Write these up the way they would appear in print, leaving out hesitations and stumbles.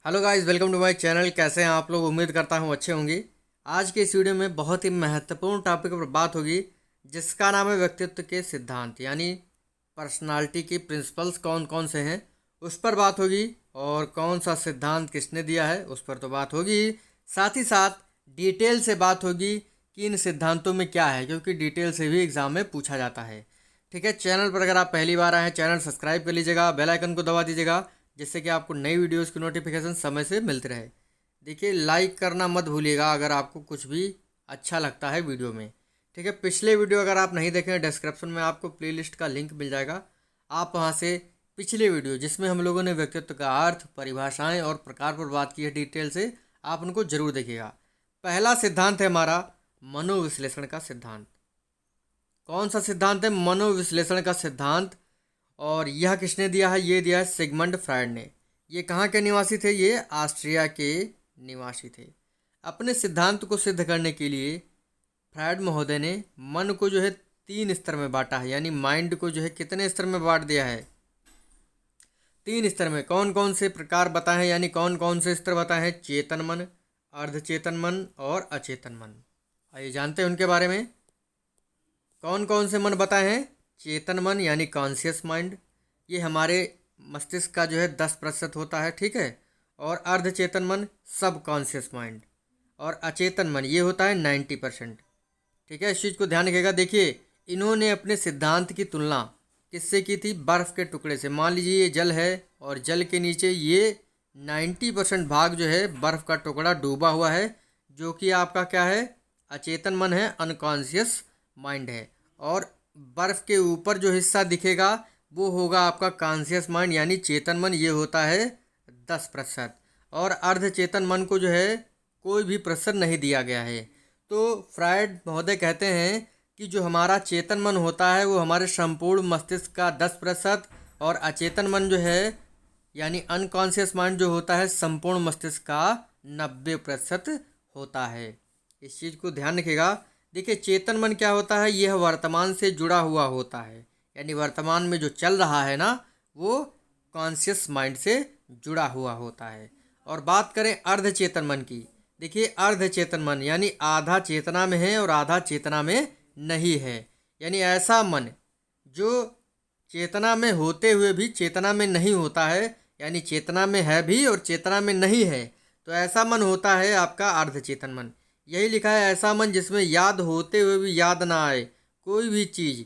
Hello guys, welcome to my channel. कैसे हैं आप लोग? उम्मीद करता हूँ अच्छे होंगे। आज के इस वीडियो में बहुत ही महत्वपूर्ण टॉपिक पर बात होगी, जिसका नाम है व्यक्तित्व के सिद्धांत, यानी पर्सनालिटी की प्रिंसिपल्स कौन कौन से हैं उस पर बात होगी। और कौन सा सिद्धांत किसने दिया है उस पर तो बात होगी ही। साथ ही साथ डिटेल से बात होगी कि इन सिद्धांतों में क्या है, क्योंकि डिटेल से भी एग्जाम में पूछा जाता है। ठीक है, चैनल पर अगर आप पहली बार आए हैं, चैनल सब्सक्राइब कर लीजिएगा, बेल आइकन को दबा दीजिएगा, जिससे कि आपको नई वीडियोस की नोटिफिकेशन समय से मिलती रहे। देखिए, लाइक करना मत भूलिएगा अगर आपको कुछ भी अच्छा लगता है वीडियो में। ठीक है, पिछले वीडियो अगर आप नहीं देखें, डिस्क्रिप्शन में आपको प्लेलिस्ट का लिंक मिल जाएगा। आप वहां से पिछले वीडियो जिसमें हम लोगों ने व्यक्तित्व का अर्थ, परिभाषाएं और प्रकार पर बात की है डिटेल से, आप उनको जरूर देखिएगा। पहला सिद्धांत है हमारा मनोविश्लेषण का सिद्धांत। कौन सा सिद्धांत है? मनोविश्लेषण का सिद्धांत। और यह किसने दिया है? ये दिया है सिगमंड फ्रायड ने। ये कहाँ के निवासी थे? ये ऑस्ट्रिया के निवासी थे। अपने सिद्धांत को सिद्ध करने के लिए फ्रायड महोदय ने मन को जो है 3 स्तर में बांटा है, यानी माइंड को जो है कितने स्तर में बांट दिया है? 3 स्तर में। कौन कौन से प्रकार बताए हैं, यानी कौन कौन से स्तर बताए हैं? चेतन मन, अर्धचेतन मन और अचेतन मन। आइए जानते हैं उनके बारे में। कौन कौन से मन बताए हैं? चेतन मन यानी कॉन्शियस माइंड, ये हमारे मस्तिष्क का जो है 10% होता है। ठीक है। और अर्धचेतन मन सब कॉन्शियस माइंड, और अचेतन मन ये होता है 90%। ठीक है, इस चीज़ को ध्यान रखिएगा। देखिए, इन्होंने अपने सिद्धांत की तुलना किससे की थी? बर्फ़ के टुकड़े से। मान लीजिए ये जल है और जल के नीचे ये 90% भाग जो है बर्फ़ का टुकड़ा डूबा हुआ है, जो कि आपका क्या है? अचेतन मन है, अनकॉन्शियस माइंड है। और बर्फ़ के ऊपर जो हिस्सा दिखेगा वो होगा आपका कॉन्शियस माइंड, यानी चेतन मन, ये होता है 10%। और अर्धचेतन मन को जो है कोई भी प्रतिशत नहीं दिया गया है। तो फ्रायड महोदय कहते हैं कि जो हमारा चेतन मन होता है वो हमारे संपूर्ण मस्तिष्क का 10%, और अचेतन मन जो है यानी अनकॉन्शियस माइंड जो होता है संपूर्ण मस्तिष्क का 90% होता है। इस चीज़ को ध्यान रखिएगा। देखिए, चेतन मन क्या होता है? यह वर्तमान से जुड़ा हुआ होता है, यानी वर्तमान में जो चल रहा है ना, वो कॉन्शियस माइंड से जुड़ा हुआ होता है। और बात करें अर्धचेतन मन की। देखिए, अर्धचेतन मन यानी आधा चेतना में है और आधा चेतना में नहीं है, यानी ऐसा मन जो चेतना में होते हुए भी चेतना में नहीं होता है, यानी चेतना में है भी और चेतना में नहीं है। तो ऐसा मन होता है आपका अर्धचेतन मन। यही लिखा है, ऐसा मन जिसमें याद होते हुए भी याद ना आए कोई भी चीज़,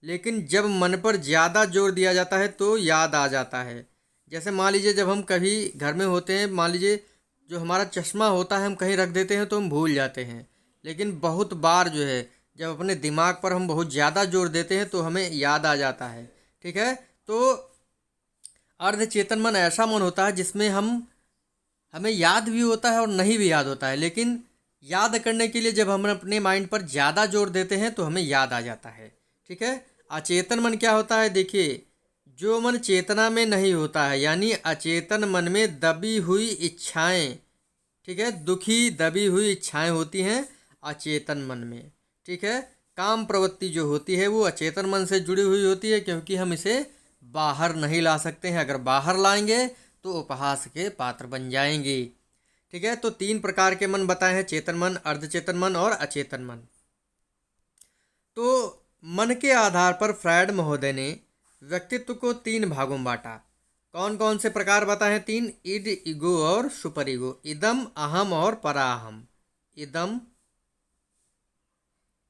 लेकिन जब मन पर ज़्यादा जोर दिया जाता है तो याद आ जाता है। जैसे मान लीजिए, जब हम कभी घर में होते हैं, मान लीजिए जो हमारा चश्मा होता है हम कहीं रख देते हैं तो हम भूल जाते हैं, लेकिन बहुत बार जो है जब अपने दिमाग पर हम बहुत ज़्यादा जोर देते हैं तो हमें याद आ जाता है। ठीक है। तो अर्धचेतन मन ऐसा मन होता है जिसमें हमें याद भी होता है और नहीं भी याद होता है, लेकिन याद करने के लिए जब हम अपने माइंड पर ज़्यादा जोर देते हैं तो हमें याद आ जाता है। ठीक है। अचेतन मन क्या होता है? देखिए, जो मन चेतना में नहीं होता है, यानी अचेतन मन में दबी हुई इच्छाएं, ठीक है, दुखी दबी हुई इच्छाएं होती हैं अचेतन मन में। ठीक है। काम प्रवृत्ति जो होती है वो अचेतन मन से जुड़ी हुई होती है, क्योंकि हम इसे बाहर नहीं ला सकते हैं। अगर बाहर लाएंगे तो उपहास के पात्र बन जाएंगे। ठीक है। तो 3 प्रकार के मन बताए हैं, चेतन मन, अर्धचेतन मन और अचेतन मन। तो मन के आधार पर फ्रायड महोदय ने व्यक्तित्व को 3 भागों में बांटा। कौन कौन से प्रकार बताए हैं? 3। इड, ईगो और सुपर ईगो। इदम, अहम और पराहम। इदम,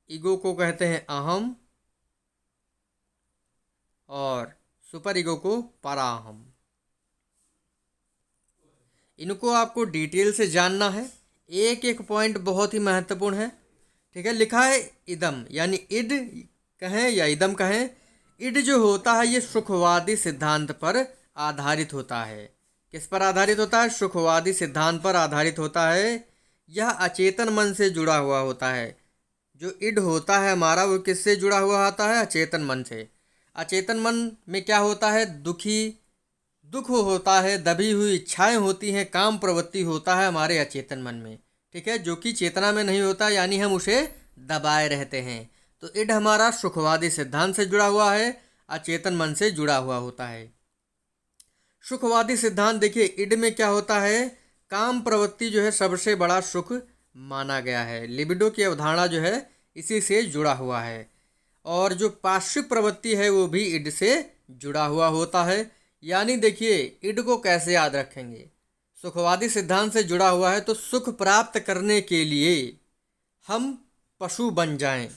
ईगो को कहते हैं अहम, और सुपर ईगो को पराहम। इनको आपको डिटेल से जानना है। एक एक पॉइंट बहुत ही महत्वपूर्ण है। ठीक है। लिखा है इदम, यानी इड कहें या इदम कहें, इड जो होता है ये सुखवादी सिद्धांत पर आधारित होता है। किस पर आधारित होता है? सुखवादी सिद्धांत पर आधारित होता है। यह अचेतन मन से जुड़ा हुआ होता है। जो इड होता है हमारा, वो किससे जुड़ा हुआ होता है? अचेतन मन से। अचेतन मन में क्या होता है? दुख होता है, दबी हुई इच्छाएं होती हैं, काम प्रवृत्ति होता है हमारे अचेतन मन में। ठीक है। जो कि चेतना में नहीं होता, यानी हम उसे दबाए रहते हैं। तो इड हमारा सुखवादी सिद्धांत से जुड़ा हुआ है, अचेतन मन से जुड़ा हुआ होता है। सुखवादी सिद्धांत देखिए, इड में क्या होता है, काम प्रवृत्ति जो है सबसे बड़ा सुख माना गया है। लिबिडो की अवधारणा जो है इसी से जुड़ा हुआ है। और जो पार्श्विक प्रवृत्ति है वो भी इड से जुड़ा हुआ होता है। यानी देखिए, इड को कैसे याद रखेंगे, सुखवादी सिद्धांत से जुड़ा हुआ है, तो सुख प्राप्त करने के लिए हम पशु बन जाएं।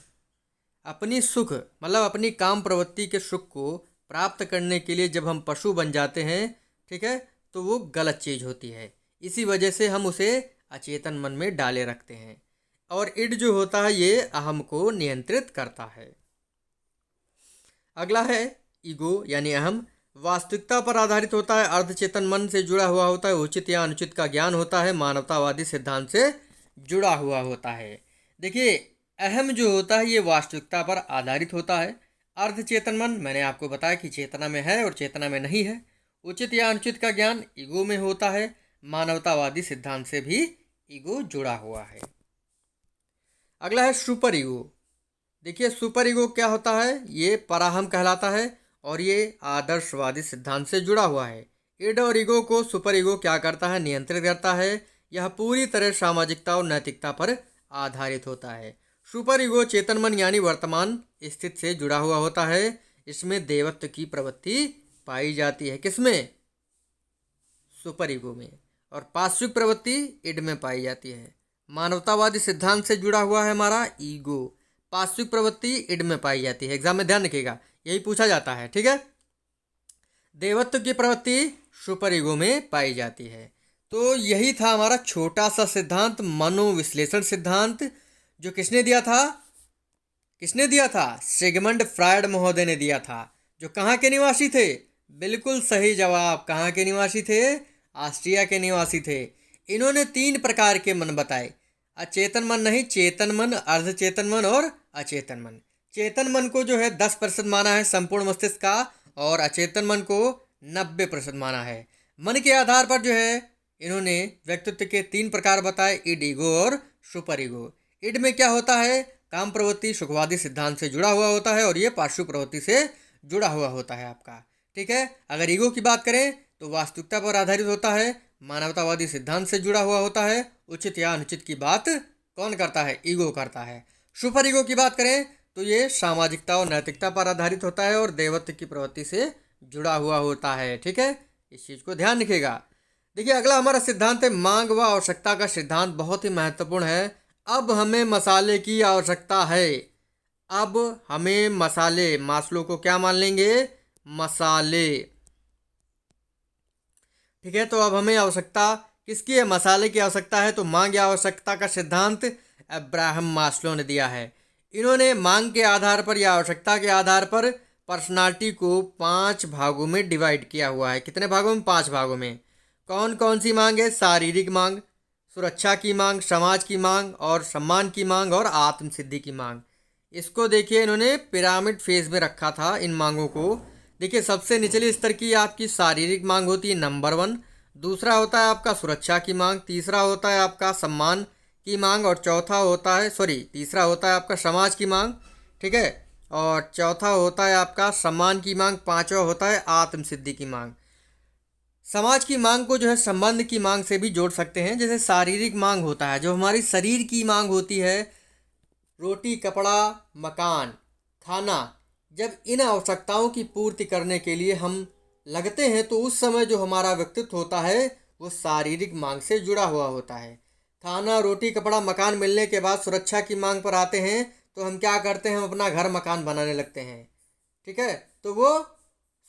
अपनी सुख मतलब अपनी काम प्रवृत्ति के सुख को प्राप्त करने के लिए जब हम पशु बन जाते हैं, ठीक है, तो वो गलत चीज़ होती है। इसी वजह से हम उसे अचेतन मन में डाले रखते हैं। और इड जो होता है ये अहम को नियंत्रित करता है। अगला है ईगो यानी अहम। वास्तविकता पर आधारित होता है, अर्धचेतन मन से जुड़ा हुआ होता है, उचित या अनुचित का ज्ञान होता है, मानवतावादी सिद्धांत से जुड़ा हुआ होता है। देखिए, अहम जो होता है ये वास्तविकता पर आधारित होता है। अर्धचेतन मन मैंने आपको बताया कि चेतना में है और चेतना में नहीं है। उचित या अनुचित का ज्ञान ईगो में होता है। मानवतावादी सिद्धांत से भी ईगो जुड़ा हुआ है। अगला है सुपर ईगो। देखिए, सुपर ईगो क्या होता है, ये पराहम कहलाता है और ये आदर्शवादी सिद्धांत से जुड़ा हुआ है। इड और ईगो को सुपर ईगो क्या करता है, नियंत्रित करता है। यह पूरी तरह सामाजिकता और नैतिकता पर आधारित होता है। सुपर ईगो चेतन मन यानी वर्तमान स्थिति से जुड़ा हुआ होता है। इसमें देवत्व की प्रवृत्ति पाई जाती है। किसमें, सुपर ईगो में। और पार्श्विक प्रवृत्ति इड में पाई जाती है। मानवतावादी सिद्धांत से जुड़ा हुआ है हमारा ईगो, पार्श्विक प्रवृत्ति इड में पाई जाती है। एग्जाम में ध्यान रखिएगा, यही पूछा जाता है, ठीक है। देवत्व की प्रवृत्ति सुपर ईगो में पाई जाती है। तो यही था हमारा छोटा सा सिद्धांत, मनोविश्लेषण सिद्धांत, जो किसने दिया था, सिगमंड फ्रायड महोदय ने दिया था, जो कहाँ के निवासी थे, बिल्कुल सही जवाब, कहाँ के निवासी थे, ऑस्ट्रिया के निवासी थे। इन्होंने 3 प्रकार के मन बताए, अचेतन मन नहीं, चेतन मन, अर्धचेतन मन और अचेतन मन। चेतन मन को जो है 10% माना है संपूर्ण मस्तिष्क का, और अचेतन मन को 90% माना है। मन के आधार पर जो है इन्होंने व्यक्तित्व के 3 प्रकार बताए, इड, ईगो और सुपर ईगो। इड में क्या होता है, काम प्रवृत्ति सुखवादी सिद्धांत से जुड़ा हुआ होता है और ये पार्श्व प्रवृत्ति से जुड़ा हुआ होता है आपका, ठीक है। अगर ईगो की बात करें तो वास्तविकता पर आधारित होता है, मानवतावादी सिद्धांत से जुड़ा हुआ होता है। उचित या अनुचित की बात कौन करता है, ईगो करता है। सुपर ईगो की बात करें तो ये सामाजिकता और नैतिकता पर आधारित होता है और देवत्व की प्रवृत्ति से जुड़ा हुआ होता है, ठीक है। इस चीज़ को ध्यान रखिएगा। देखिए, अगला हमारा सिद्धांत है मांग व आवश्यकता का सिद्धांत, बहुत ही महत्वपूर्ण है। अब हमें मसाले की आवश्यकता है। अब हमें मसाले, मास्लो को क्या मान लेंगे, मसाले, ठीक है। तो अब हमें आवश्यकता किसकी है, मसाले की आवश्यकता है। तो मांग या आवश्यकता का सिद्धांत अब्राहम मास्लो ने दिया है। इन्होंने मांग के आधार पर या आवश्यकता के आधार पर पर्सनालिटी को 5 भागों में डिवाइड किया हुआ है। कितने भागों में, 5 भागों में। कौन कौन सी मांग है, शारीरिक मांग, सुरक्षा की मांग, समाज की मांग और सम्मान की मांग और आत्मसिद्धि की मांग। इसको देखिए, इन्होंने पिरामिड फेज में रखा था इन मांगों को। देखिए, सबसे निचले स्तर की आपकी शारीरिक मांग होती है, नंबर 1। दूसरा होता है आपका सुरक्षा की मांग, तीसरा होता है आपका सम्मान की मांग और तीसरा होता है आपका समाज की मांग, ठीक है। और चौथा होता है आपका सम्मान की मांग, पांचवा होता है आत्मसिद्धि की मांग। समाज की मांग को जो है संबंध की मांग से भी जोड़ सकते हैं। जैसे शारीरिक मांग होता है, जो हमारी शरीर की मांग होती है, रोटी, कपड़ा, मकान, खाना। जब इन आवश्यकताओं की पूर्ति करने के लिए हम लगते हैं तो उस समय जो हमारा व्यक्तित्व होता है वो शारीरिक मांग से जुड़ा हुआ होता है। खाना, रोटी, कपड़ा, मकान मिलने के बाद सुरक्षा की मांग पर आते हैं तो हम क्या करते हैं, हम अपना घर मकान बनाने लगते हैं, ठीक है। तो वो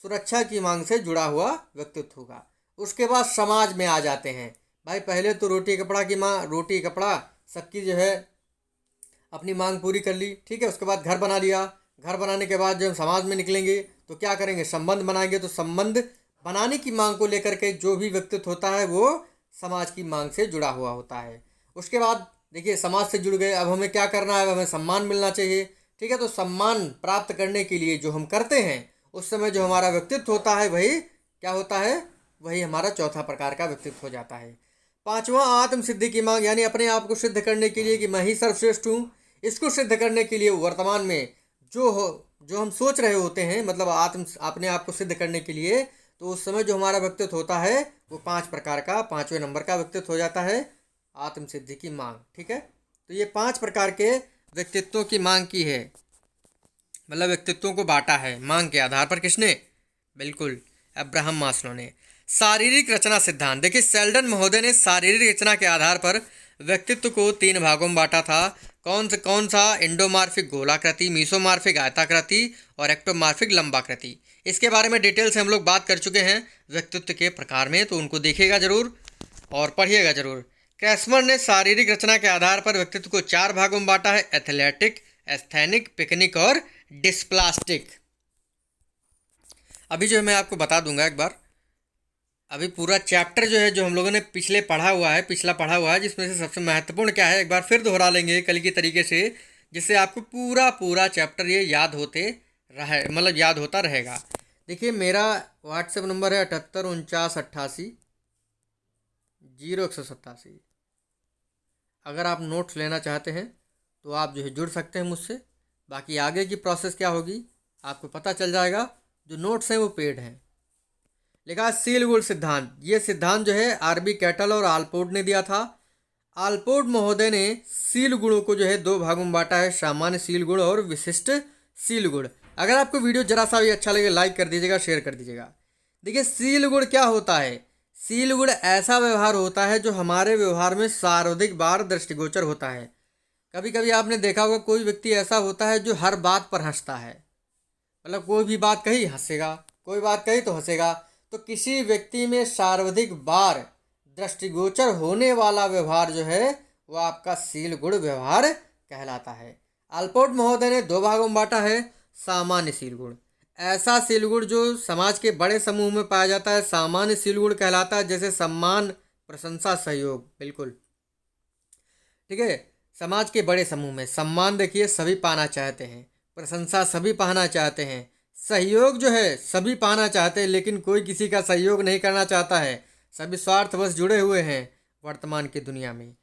सुरक्षा की मांग से जुड़ा हुआ व्यक्तित्व होगा। उसके बाद समाज में आ जाते हैं। भाई, पहले तो रोटी कपड़ा सबकी जो है अपनी मांग पूरी कर ली, ठीक है। उसके बाद घर बना लिया। घर बनाने के बाद जब हम समाज में निकलेंगे तो क्या करेंगे, संबंध बनाएंगे। तो संबंध बनाने की मांग को लेकर के जो भी व्यक्तित्व होता है वो समाज की मांग से जुड़ा हुआ होता है। उसके बाद देखिए, समाज से जुड़ गए, अब हमें क्या करना है, अब हमें सम्मान मिलना चाहिए, ठीक है। तो सम्मान प्राप्त करने के लिए जो हम करते हैं उस समय जो हमारा व्यक्तित्व होता है वही क्या होता है, वही हमारा चौथा प्रकार का व्यक्तित्व हो जाता है। पांचवा आत्मसिद्धि की मांग, यानी अपने आप को सिद्ध करने के लिए कि मैं ही सर्वश्रेष्ठ हूँ। इसको सिद्ध करने के लिए वर्तमान में जो हम सोच रहे होते हैं, मतलब अपने आप को सिद्ध करने के लिए तो उस समय जो हमारा व्यक्तित्व होता है वो 5 प्रकार का 5वें नंबर का व्यक्तित्व हो जाता है, आत्मसिद्धि की मांग। ठीक है, तो ये 5 प्रकार के व्यक्तित्वों की मांग की है, मतलब व्यक्तित्वों को बांटा है मांग के आधार पर। किसने? बिल्कुल अब्राहम मास्लो ने। शारीरिक रचना सिद्धांत, देखिए सेल्डन महोदय ने शारीरिक रचना के आधार पर व्यक्तित्व को 3 भागों में बांटा था। कौन सा? इंडोमार्फिक गोलाकृति, मीसोमार्फिक आयताकृति और एक्टोमार्फिक लंबाकृति। इसके बारे में डिटेल से हम लोग बात कर चुके हैं व्यक्तित्व के प्रकार में, तो उनको देखिएगा जरूर और पढ़िएगा जरूर। क्रैस्मर ने शारीरिक रचना के आधार पर व्यक्तित्व को 4 भागों में बांटा है, एथलेटिक, एस्थेनिक, पिकनिक और डिस्प्लास्टिक। अभी जो है मैं आपको बता दूंगा एक बार, अभी पूरा चैप्टर जो है जो हम लोगों ने पिछला पढ़ा हुआ है, जिसमें से सबसे महत्वपूर्ण क्या है एक बार फिर दोहरा लेंगे कल की तरीके से, जिससे आपको पूरा चैप्टर ये याद होता रहेगा। देखिए मेरा व्हाट्सएप नंबर है 7849880187। अगर आप नोट्स लेना चाहते हैं तो आप जो है जुड़ सकते हैं मुझसे। बाकी आगे की प्रोसेस क्या होगी आपको पता चल जाएगा, जो नोट्स हैं वो पेड हैं। लिखा सील गुण सिद्धांत, ये सिद्धांत जो है आरबी कैटल और आलपोर्ट ने दिया था। आलपोर्ट महोदय ने सील गुणों को जो है 2 भागों में बांटा है, सामान्य सील गुण और विशिष्ट सील गुण। अगर आपको वीडियो जरा सा भी अच्छा लगे लाइक कर दीजिएगा, शेयर कर दीजिएगा। देखिए सील गुण क्या होता है? सील गुण ऐसा व्यवहार होता है जो हमारे व्यवहार में सर्वाधिक बार दृष्टिगोचर होता है। कभी कभी आपने देखा होगा कोई व्यक्ति ऐसा होता है जो हर बात पर हंसता है, मतलब कोई भी बात कही हंसेगा, कोई बात कही तो हंसेगा। तो किसी व्यक्ति में सर्वाधिक बार दृष्टिगोचर होने वाला व्यवहार जो है वो आपका सील गुण व्यवहार कहलाता है। आलपोर्ट महोदय ने 2 भागों में बांटा है, सामान्य सील गुण, ऐसा सील गुण जो समाज के बड़े समूह में पाया जाता है, सामान्य सील गुण कहलाता है। जैसे सम्मान, प्रशंसा, सहयोग। बिल्कुल ठीक है, समाज के बड़े समूह में सम्मान देखिए सभी पाना चाहते हैं, प्रशंसा सभी पाना चाहते हैं, सहयोग जो है सभी पाना चाहते हैं, लेकिन कोई किसी का सहयोग नहीं करना चाहता है, सभी स्वार्थवश जुड़े हुए हैं वर्तमान की दुनिया में।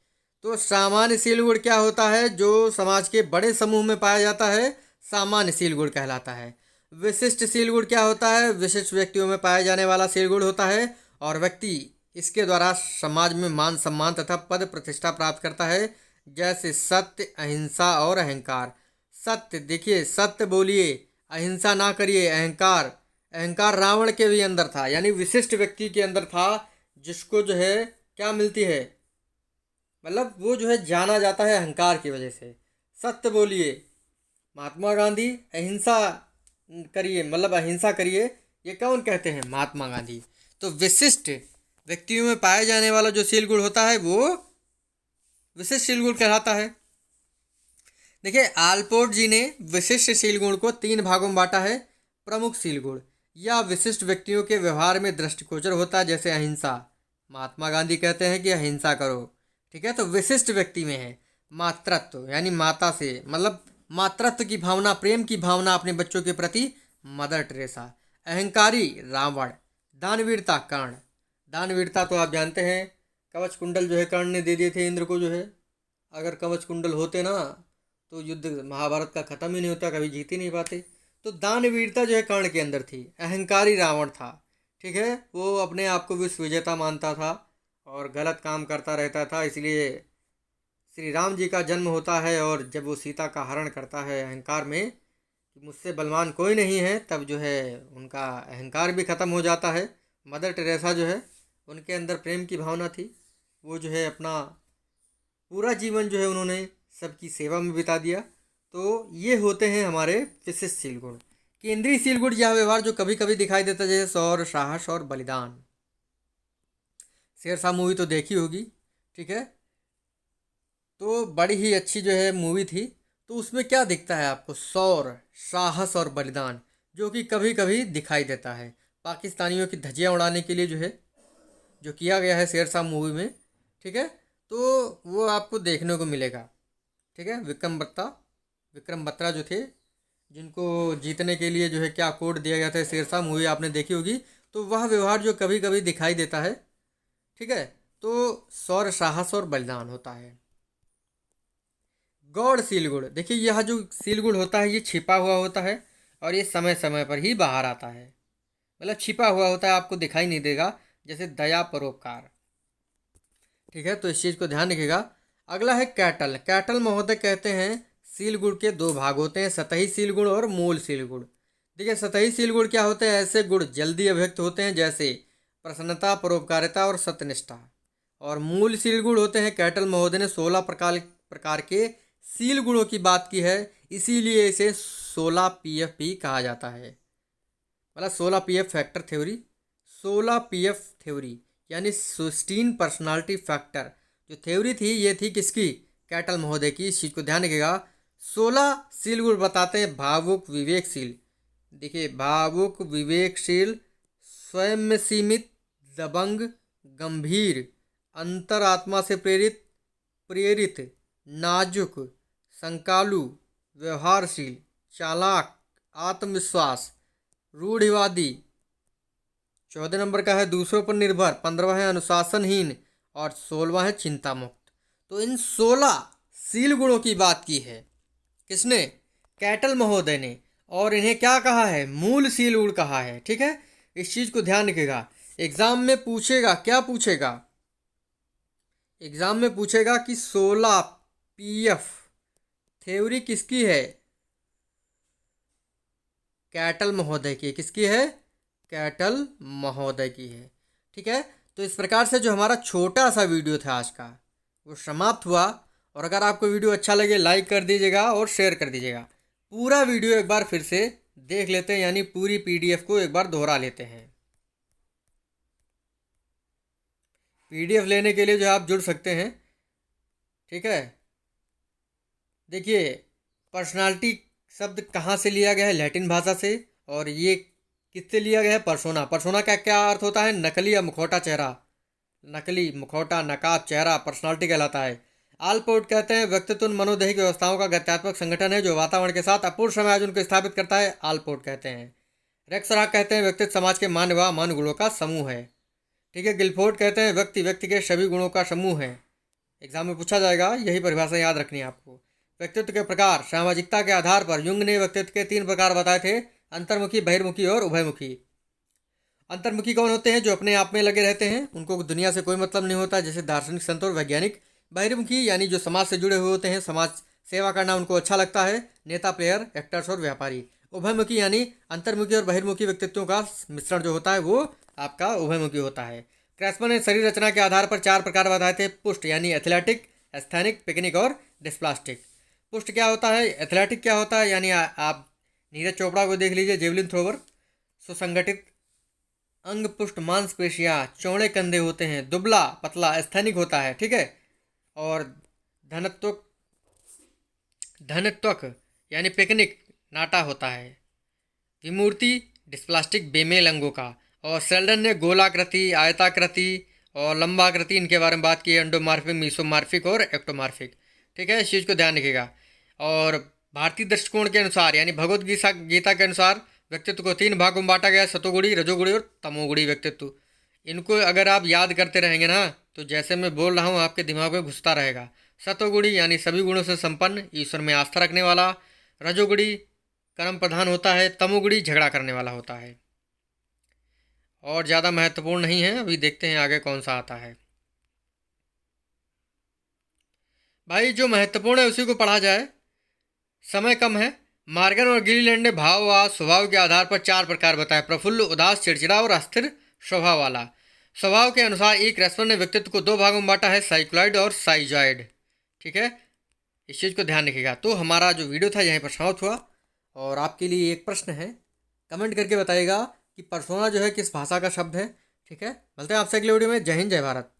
तो सामान्य सील गुण क्या होता है? जो समाज के बड़े समूह में पाया जाता है, सामान्य सील गुण कहलाता है। विशिष्ट सील गुण क्या होता है? विशिष्ट व्यक्तियों में पाया जाने वाला सील गुण होता है, और व्यक्ति इसके द्वारा समाज में मान सम्मान तथा पद प्रतिष्ठा प्राप्त करता है, जैसे सत्य, अहिंसा और अहंकार। सत्य देखिए, सत्य बोलिए, अहिंसा ना करिए, अहंकार रावण के भी अंदर था, यानी विशिष्ट व्यक्ति के अंदर था, जिसको जो है क्या मिलती है, मतलब वो जो है जाना जाता है अहंकार की वजह से। सत्य बोलिए महात्मा गांधी, अहिंसा करिए मतलब अहिंसा करिए, ये कौन कहते हैं? महात्मा गांधी। तो विशिष्ट व्यक्तियों में पाए जाने वाला जो सील गुण होता है वो विशिष्ट सील गुण कहलाता है। देखिए आलपोर्ट जी ने विशिष्ट सील गुण को 3 भागों में बांटा है। प्रमुख सील गुण या विशिष्ट व्यक्तियों के व्यवहार में दृष्टिगोचर होता है, जैसे अहिंसा। महात्मा गांधी कहते हैं कि अहिंसा करो, ठीक है। तो विशिष्ट व्यक्ति में है मातृत्व, यानी माता से मतलब मातृत्व की भावना, प्रेम की भावना अपने बच्चों के प्रति, मदर टेरेसा। अहंकारी रावण। दानवीरता कर्ण। दानवीरता तो आप जानते हैं, कवच कुंडल जो है कर्ण ने दे दिए थे इंद्र को, जो है अगर कवच कुंडल होते ना तो युद्ध महाभारत का खत्म ही नहीं होता, कभी जीत ही नहीं पाते। तो दानवीरता जो है कर्ण के अंदर थी। अहंकारी रावण था, ठीक है, वो अपने आप को विश्व विजेता मानता था और गलत काम करता रहता था। इसलिए श्री राम जी का जन्म होता है और जब वो सीता का हरण करता है अहंकार में कि मुझसे बलवान कोई नहीं है, तब जो है उनका अहंकार भी ख़त्म हो जाता है। मदर टेरेसा जो है उनके अंदर प्रेम की भावना थी, वो जो है अपना पूरा जीवन जो है उन्होंने सबकी सेवा में बिता दिया। तो ये होते हैं हमारे विशिष्ट सील गुण। केंद्रीय सील गुण यह व्यवहार जो कभी कभी दिखाई देता है, जैसे शौर्य, साहस और बलिदान। शेरशाह मूवी तो देखी होगी, ठीक है, तो बड़ी ही अच्छी जो है मूवी थी। तो उसमें क्या दिखता है आपको? शौर्य, साहस और बलिदान, जो कि कभी कभी दिखाई देता है। पाकिस्तानियों की धज्जियां उड़ाने के लिए जो है जो किया गया है शेरशाह मूवी में, ठीक है, तो वो आपको देखने को मिलेगा, ठीक है। विक्रम बत्रा जो थे, जिनको जीतने के लिए जो है क्या कोड दिया गया था, शेरशाह मूवी आपने देखी होगी। तो वह व्यवहार जो कभी कभी दिखाई देता है, ठीक है। तो शौर्य, साहस और बलिदान होता है। गौड़ सील गुण, देखिए यह जो सील गुण होता है ये छिपा हुआ होता है और ये समय समय पर ही बाहर आता है। मतलब छिपा हुआ होता है, आपको दिखाई नहीं देगा, जैसे दया, परोपकार। ठीक है, तो इस चीज़ को ध्यान रखिएगा। अगला है कैटल। कैटल महोदय कहते हैं सील गुण के दो भाग होते हैं, सतही सील गुण और मूल सील गुण। देखिए, सतही सील गुण क्या होते हैं? ऐसे गुण जल्दी अभिव्यक्त होते हैं जैसे प्रसन्नता, परोपकारिता और सत्यनिष्ठा। और मूल सील गुण होते हैं, कैटल महोदय ने 16 प्रकार के सील गुणों की बात की है, इसीलिए इसे 16 PF भी कहा जाता है। मतलब 16 PF factor theory, 16 PF theory यानी 16 पर्सनालिटी फैक्टर जो थ्योरी थी, ये थी किसकी? कैटल महोदय की। इस चीज़ को ध्यान रखिएगा। 16 सील गुण बताते हैं भावुक, विवेकशील। देखिए, भावुक, विवेकशील, स्वयं में सीमित, दबंग, गंभीर, अंतरात्मा से प्रेरित, प्रेरित, नाजुक, संकालू, व्यवहारशील, चालाक, आत्मविश्वास, रूढ़िवादी। 14 नंबर का है दूसरों पर निर्भर, 15वां है अनुशासनहीन और 16वां है चिंता मुक्त। तो इन 16 सील गुणों की बात की है किसने? कैटल महोदय ने। और इन्हें क्या कहा है? मूल सील गुण कहा है। ठीक है, इस चीज को ध्यान रखिएगा। एग्जाम में पूछेगा, क्या पूछेगा? एग्जाम में पूछेगा कि 16 PF थ्योरी किसकी है? कैटल महोदय की। किसकी है? कैटल महोदय की है। ठीक है, तो इस प्रकार से जो हमारा छोटा सा वीडियो था आज का, वो समाप्त हुआ। और अगर आपको वीडियो अच्छा लगे, लाइक कर दीजिएगा और शेयर कर दीजिएगा। पूरा वीडियो एक बार फिर से देख लेते हैं, यानी पूरी PDF को एक बार दोहरा लेते हैं। PDF लेने के लिए जो आप जुड़ सकते हैं। ठीक है, देखिए, पर्सनालिटी शब्द कहाँ से लिया गया है? लैटिन भाषा से। और ये किससे लिया गया है? पर्सोना। पर्सोना का क्या अर्थ होता है? नकली या मुखौटा चेहरा। नकली, मुखौटा, नकाब चेहरा पर्सनालिटी कहलाता है। आलपोर्ट कहते हैं व्यक्तित्व मनोदेही व्यवस्थाओं का गत्यात्मक संगठन है जो वातावरण के साथ अपूर्ण समायोजन को स्थापित करता है। आलपोर्ट कहते हैं। रेक्सराक कहते हैं व्यक्तित्व समाज के मान व मान गुणों का समूह है। ठीक है, गिलफोर्ड कहते हैं व्यक्ति के सभी गुणों का समूह है। एग्जाम में पूछा जाएगा, यही परिभाषा याद रखनी है आपको। व्यक्तित्व के प्रकार, सामाजिकता के आधार पर युंग ने व्यक्तित्व के 3 प्रकार बताए थे, अंतर्मुखी, बहिर्मुखी और उभयमुखी। अंतर्मुखी कौन होते हैं? जो अपने आप में लगे रहते हैं, उनको दुनिया से कोई मतलब नहीं होता, जैसे दार्शनिक, संत और वैज्ञानिक। बहिर्मुखी यानी जो समाज से जुड़े हुए होते हैं, समाज सेवा करना उनको अच्छा लगता है, नेता, प्लेयर, एक्टर्स और व्यापारी। उभयमुखी यानी अंतर्मुखी और बहिर्मुखी व्यक्तित्वों का मिश्रण जो होता है वो आपका उभयमुखी होता है। क्रैसमैन ने शरीर रचना के आधार पर 4 प्रकार बताए थे, पुष्ट यानी एथलेटिक, एस्थेनिक, पिकनिक और डिस्प्लास्टिक। पुष्ट क्या होता है? एथलेटिक क्या होता है? यानी आप नीरज चोपड़ा को देख लीजिए, जेवलिन थ्रोवर। सुसंगठित अंग, पुष्ट मांसपेशियां, चौड़े कंधे होते हैं, दुबला पतला एस्थेनिक होता है। ठीक है, और धनत्वक, धनत्वक यानी पिकनिक, नाटा होता है। विमूर्ति, डिस्प्लास्टिक, बेमेल अंगों का। और सेल्डन ने गोलाकृति, आयताकृति और लंबाकृति इनके बारे में बात की है, एंडोमार्फिक, मीसोमार्फिक और एक्टोमार्फिक। ठीक है, इस चीज़ को ध्यान रखिएगा। और भारतीय दृष्टिकोण के अनुसार यानी भगवत गीता के अनुसार व्यक्तित्व को 3 भागों में बांटा गया है, सतोगुणी, रजोगुणी और तमोगुणी व्यक्तित्व। इनको अगर आप याद करते रहेंगे ना, तो जैसे मैं बोल रहा हूँ आपके दिमाग में घुसता रहेगा। सतोगुणी यानी सभी गुणों से संपन्न, ईश्वर में आस्था रखने वाला। रजोगुणी कर्म प्रधान होता है। तमोगुणी झगड़ा करने वाला होता है। और ज़्यादा महत्वपूर्ण नहीं है, अभी देखते हैं आगे कौन सा आता है। भाई, जो महत्वपूर्ण है उसी को पढ़ा जाए, समय कम है। मार्गन और गिलीलैंड ने भाव व स्वभाव के आधार पर 4 प्रकार बताए, प्रफुल्ल, उदास, चिड़चिड़ा और अस्थिर स्वभाव वाला। स्वभाव के अनुसार ई क्रैसमैन ने व्यक्तित्व को 2 भागों में बांटा है, साइक्लॉइड और साइजॉइड। ठीक है, इस चीज़ को ध्यान रखिएगा। तो हमारा जो वीडियो था यहीं पर समाप्त हुआ। और आपके लिए एक प्रश्न है, कमेंट करके बताइएगा कि पर्सोना जो है किस भाषा का शब्द है। ठीक है, मिलते हैं आपसे अगले वीडियो में। जय हिंद, जय भारत।